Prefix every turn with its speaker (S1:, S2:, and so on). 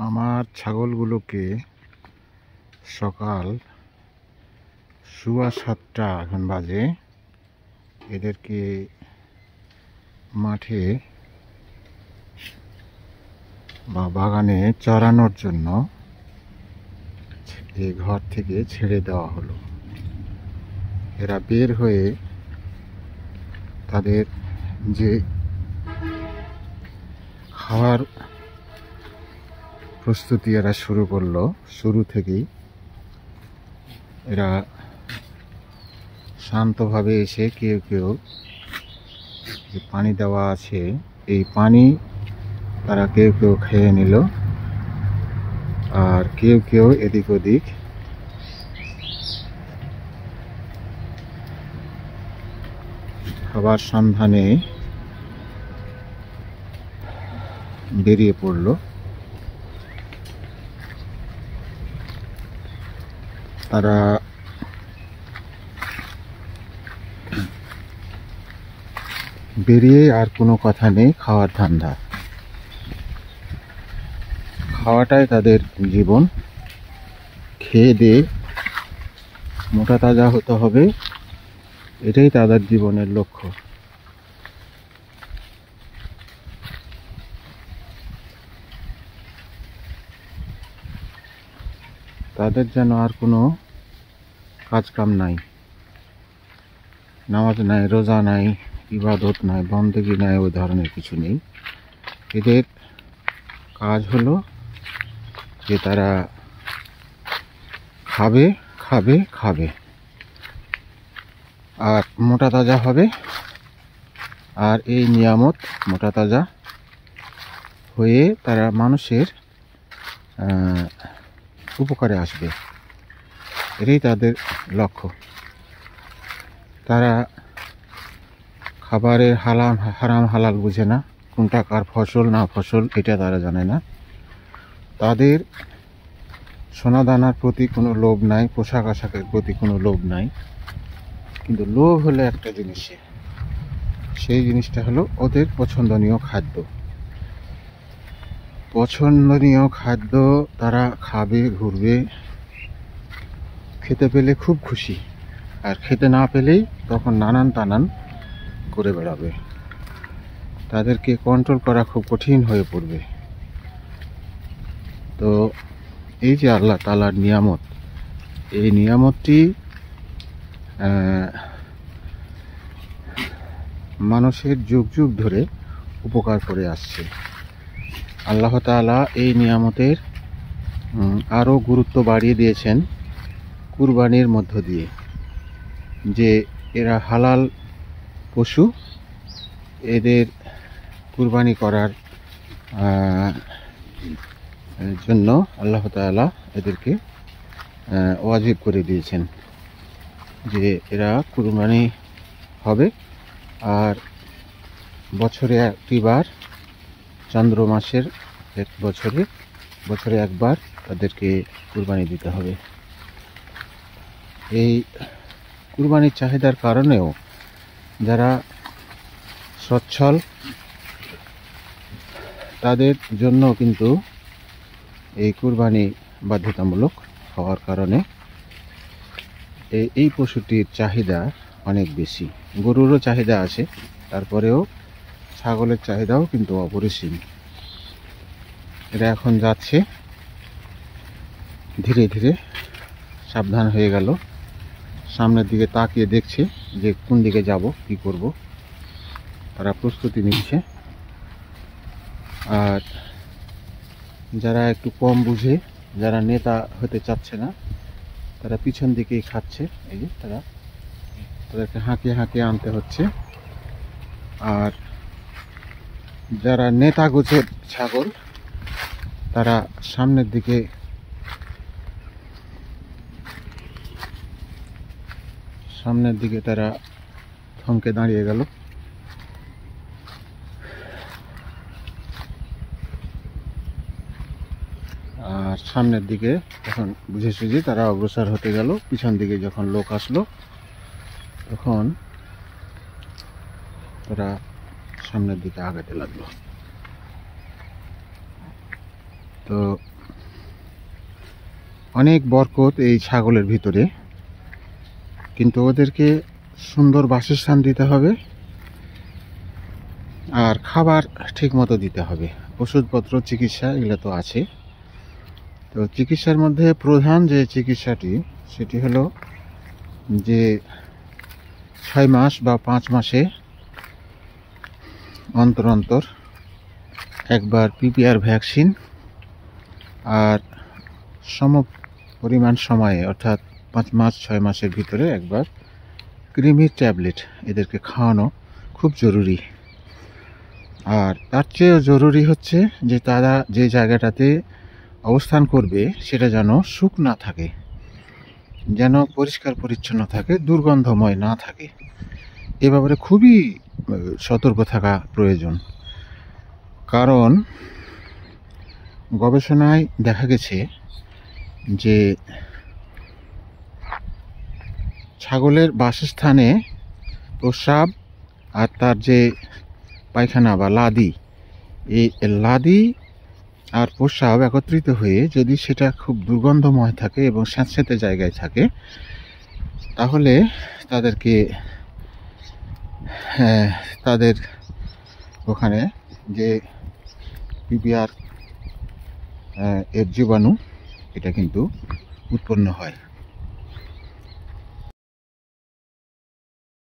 S1: আমার ছাগলগুলোকে সকাল 7:15 এখন বাজে। এদেরকে মাঠে বা বাগানে চরানোর জন্য এই ঘর থেকে ছেড়ে দেওয়া হলো। এরা বের হয়ে তাদের যে খাওয়ার প্রস্তুতি এরা শুরু করলো। শুরু থেকেই এরা শান্তভাবে এসে কেউ কেউ যে পানি দেওয়া আছে এই পানি তারা কেউ কেউ খেয়ে নিল, আর কেউ কেউ এদিক ওদিক খাবার সন্ধানে বেরিয়ে পড়ল। তারা বেরিয়ে আর কোনো কথা নেই, খাওয়ার ধান্দা। খাওয়াটাই তাদের জীবন। খেয়ে দিয়ে মোটা তাজা হতে হবে, এটাই তাদের জীবনের লক্ষ্য। তাদের যেন আর কোনো কাজ কাম নাই, নামাজ নাই, রোজা নাই, ইবাদত নাই, বন্দেগী নাই, ওই ধরনের কিছু নেই। এদের কাজ হলো যে তারা খাবে খাবে খাবে আর মোটা তাজা হবে, আর এই নিয়ামত মোটা তাজা হয়ে তারা মানুষের উপকারে আসবে, এটাই তাদের লক্ষ্য। তারা খাবারের হারাম হালাল বুঝে না, কোনটা কার ফসল না ফসল এটা তারা জানে না। তাদের সোনাদানার প্রতি কোনো লোভ নাই, পোশাক আশাকের প্রতি কোনো লোভ নাই, কিন্তু লোভ হলো একটা জিনিসে, সেই জিনিসটা হলো ওদের পছন্দনীয় খাদ্য। পছন্দনীয় খাদ্য তারা খাবে, ঘুরবে, খেতে পেলে খুব খুশি, আর খেতে না পেলেই তখন নানান টানান করে বেড়াবে। তাদেরকে কন্ট্রোল করা খুব কঠিন হয়ে পড়বে। তো এই যে আল্লাহ তাআলার নিয়ামত, এই নিয়ামতটি মানুষের যুগ যুগ ধরে উপকার করে আসছে। আল্লাহ তাআলা এই নিয়ামতের আরও গুরুত্ব বাড়িয়ে দিয়েছেন কুরবানির মধ্য দিয়ে, যে এরা হালাল পশু, এদের কুরবানি করার জন্য আল্লাহ তাআলা এদেরকে ওয়াজিব করে দিয়েছেন যে এরা কুরবানি হবে। আর বছরে একটি বার, চন্দ্র মাসের বছরে একবার তাদেরকে কুরবানি দিতে হবে। এই কুরবানির চাহিদার কারণেও যারা সচ্ছল তাদের জন্য কিন্তু এই কুরবানি বাধ্যতামূলক হওয়ার কারণে এই পশুটির চাহিদা অনেক বেশি। গরুরও চাহিদা আছে, তারপরেও ছাগলের চাহিদাও কিন্তু অপরিসীম। এরা এখন যাচ্ছে ধীরে ধীরে, সাবধান হয়ে গেল, সামনের দিকে তাকিয়ে দেখছে যে কোন দিকে যাব, কি করব। তারা প্রস্তুতি নিচ্ছে। আর যারা একটু কম বুঝে, যারা নেতা হতে চাচ্ছে না, তারা পিছন দিকেই খাচ্ছে। এই যে তাদেরকে হাঁকিয়ে হাঁকিয়ে আনতে হচ্ছে। আর যারা নেতা গোছের ছাগল, তারা সামনের দিকে তারা থমকে দাঁড়িয়ে গেল। আর সামনের দিকে তখন বুঝে সুঝে তারা অগ্রসর হতে গেল। পিছন দিকে যখন লোক আসলো তখন তারা সামনের দিকে আগাতে লাগলো। তো অনেক বরকত এই ছাগলের ভিতরে, কিন্তু ওদেরকে সুন্দর বাসস্থান দিতে হবে আর খাবার ঠিক মতো দিতে হবে। ওষুধপত্র, চিকিৎসা এগুলো তো আছে। তো চিকিৎসার মধ্যে প্রধান যে চিকিৎসাটি, সেটি হলো যে 6 মাস বা 5 মাসে অন্তর অন্তর একবার পিপিআর ভ্যাকসিন, আর সম পরিমাণ সময়ে অর্থাৎ 5 মাস 6 মাসের ভিতরে একবার কৃমির ট্যাবলেট এদেরকে খাওয়ানো খুব জরুরি। আর তার চেয়েও জরুরি হচ্ছে যে তারা যে জায়গাটাতে অবস্থান করবে সেটা যেন শুকনা থাকে, যেন পরিষ্কার পরিচ্ছন্ন থাকে, দুর্গন্ধময় না থাকে। এ ব্যাপারে খুবই সতর্ক থাকা প্রয়োজন। কারণ গবেষণায় দেখা গেছে যে ছাগলের বাসস্থানে প্রস্রাব আর তার যে পায়খানা বা লাদি, এই লাদি আর প্রস্রাব একত্রিত হয়ে যদি সেটা খুব দুর্গন্ধময় থাকে এবং স্যাঁতস্যাঁতে জায়গায় থাকে, তাহলে তাদেরকে তাদের ওখানে যে পিপিআর এর জীবাণু এটা কিন্তু উৎপন্ন হয়।